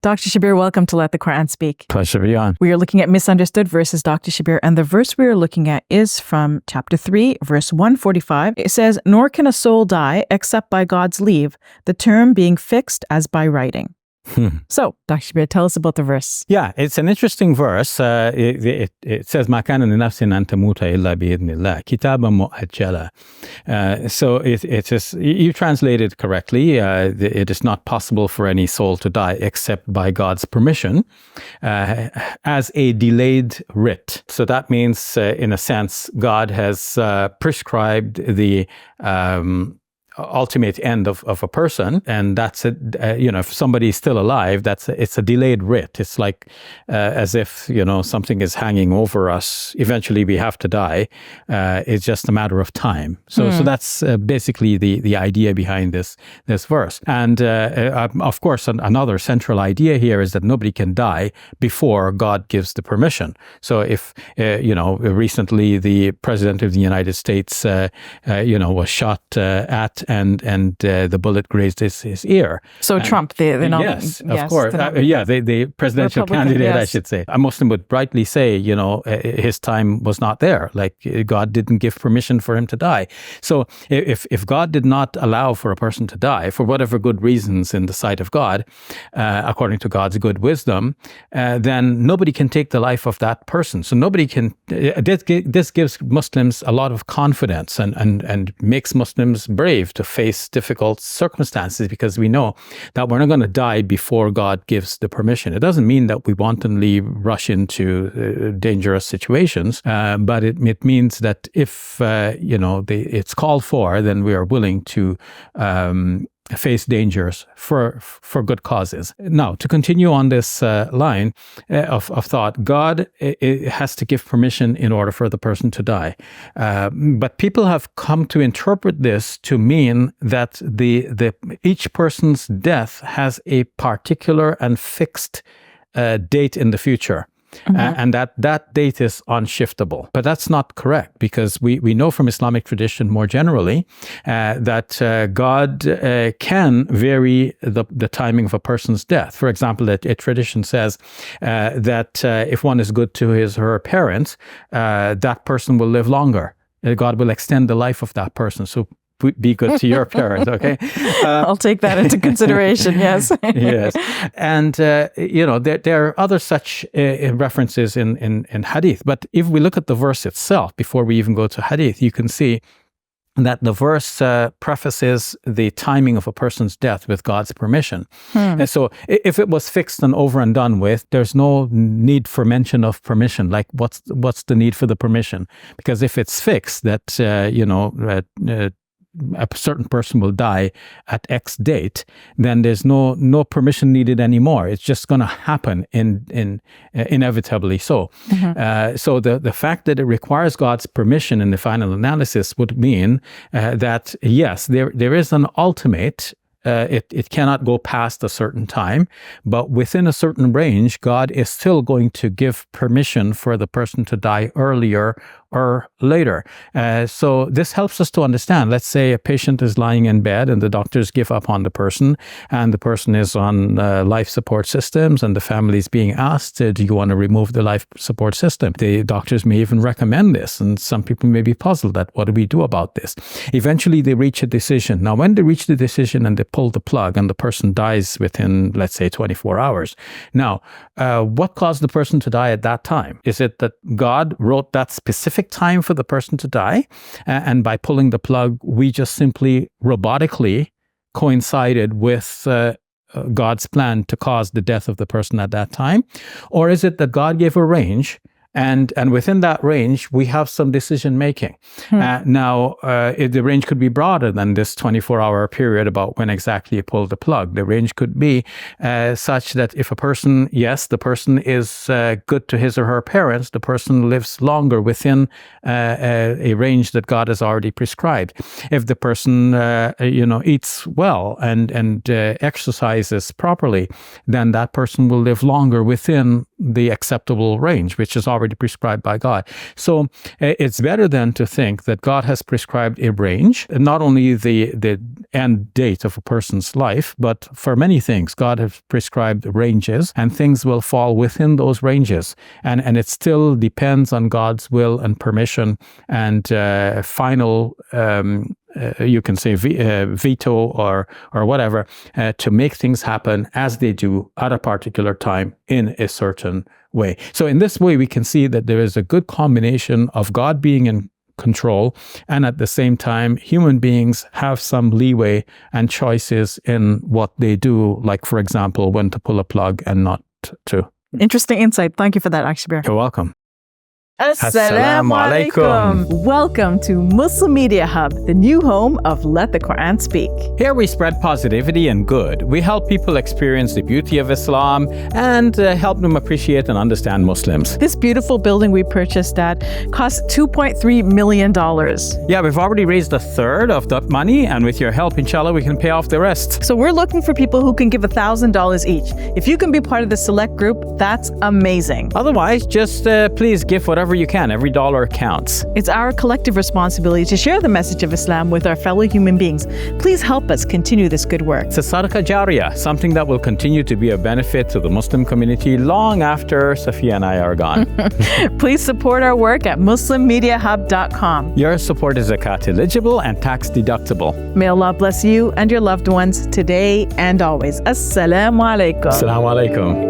Dr. Shabir, welcome to Let the Quran Speak. Pleasure to be on. We are looking at misunderstood verses, Dr. Shabir, and the verse we are looking at is from chapter 3, verse 145. It says, "Nor can a soul die except by God's leave, the term being fixed as by writing." So, Dr. Shabir, tell us about the verse. Yeah, it's an interesting verse. It says, "Ma kana li nafsin an tamuta illa bi'idhnillah, kitaban mu'ajjala." So it is, you translated correctly. It is not possible for any soul to die except by God's permission, as a delayed writ. So that means, in a sense, God has prescribed the ultimate end of a person, and that's it. If somebody is still alive, it's a delayed writ. It's like as if something is hanging over us. Eventually, we have to die. It's just a matter of time. So that's basically the idea behind this verse. And of course, another central idea here is that nobody can die before God gives the permission. So if recently the President of the United States was shot at, and the bullet grazed his ear. So Trump, yes, of course, the presidential candidate, yes. I should say. A Muslim would rightly say, his time was not there. Like, God didn't give permission for him to die. So if God did not allow for a person to die for whatever good reasons in the sight of God, according to God's good wisdom, then nobody can take the life of that person. So nobody can. This gives Muslims a lot of confidence and makes Muslims brave to face difficult circumstances, because we know that we're not going to die before God gives the permission. It doesn't mean that we wantonly rush into dangerous situations, but it means that if it's called for, then we are willing to face dangers for good causes. Now, to continue on this line of thought, God has to give permission in order for the person to die. But people have come to interpret this to mean that each person's death has a particular and fixed date in the future. And that date is unshiftable. But that's not correct, because we know from Islamic tradition more generally that God can vary the timing of a person's death. For example, a tradition says that if one is good to his or her parents, that person will live longer. God will extend the life of that person. So be good to your parents, okay? I'll take that into consideration, yes. Yes. And, there are other such references in Hadith. But if we look at the verse itself, before we even go to Hadith, you can see that the verse prefaces the timing of a person's death with God's permission. And so if it was fixed and over and done with, there's no need for mention of permission. Like, what's the need for the permission? Because if it's fixed that, a certain person will die at X date, then there's no permission needed anymore. It's just going to happen inevitably. So, so the fact that it requires God's permission in the final analysis would mean that yes, there is an ultimate. It cannot go past a certain time, but within a certain range, God is still going to give permission for the person to die earlier or later. So this helps us to understand. Let's say a patient is lying in bed and the doctors give up on the person, and the person is on life support systems, and the family is being asked, do you want to remove the life support system? The doctors may even recommend this, and some people may be puzzled at what do we do about this. Eventually they reach a decision. Now, when they reach the decision and they pull the plug and the person dies within, let's say, 24 hours. Now, what caused the person to die at that time? Is it that God wrote that specific time for the person to die, and by pulling the plug, we just simply robotically coincided with God's plan to cause the death of the person at that time? Or is it that God gave a range, and within that range, we have some decision making? Now, the range could be broader than this 24-hour period about when exactly you pull the plug. The range could be such that if the person is good to his or her parents, the person lives longer within a range that God has already prescribed. If the person, eats well and exercises properly, then that person will live longer within the acceptable range, which is already prescribed by God. So it's better then to think that God has prescribed a range, not only the end date of a person's life, but for many things, God has prescribed ranges, and things will fall within those ranges. And it still depends on God's will and permission and final you can say veto or whatever to make things happen as they do at a particular time in a certain way. So in this way, we can see that there is a good combination of God being in control, and at the same time, human beings have some leeway and choices in what they do, like, for example, when to pull a plug and not to. Interesting insight. Thank you for that, Shabir. You're welcome. Assalamu alaikum. Welcome to Muslim Media Hub, the new home of Let the Quran Speak. Here we spread positivity and good. We help people experience the beauty of Islam and help them appreciate and understand Muslims. This beautiful building we purchased at cost $2.3 million. Yeah, we've already raised a third of that money, and with your help, inshallah, we can pay off the rest. So we're looking for people who can give $1,000 each. If you can be part of the select group, that's amazing. Otherwise, just please give whatever you can. Every dollar counts. It's our collective responsibility to share the message of Islam with our fellow human beings. Please help us continue this good work. It's a sadaqah jariyah, something that will continue to be a benefit to the Muslim community long after Safiya and I are gone. Please support our work at muslimmediahub.com. Your support is zakat eligible and tax deductible. May Allah bless you and your loved ones today and always. Assalamu alaikum. Assalamu alaikum.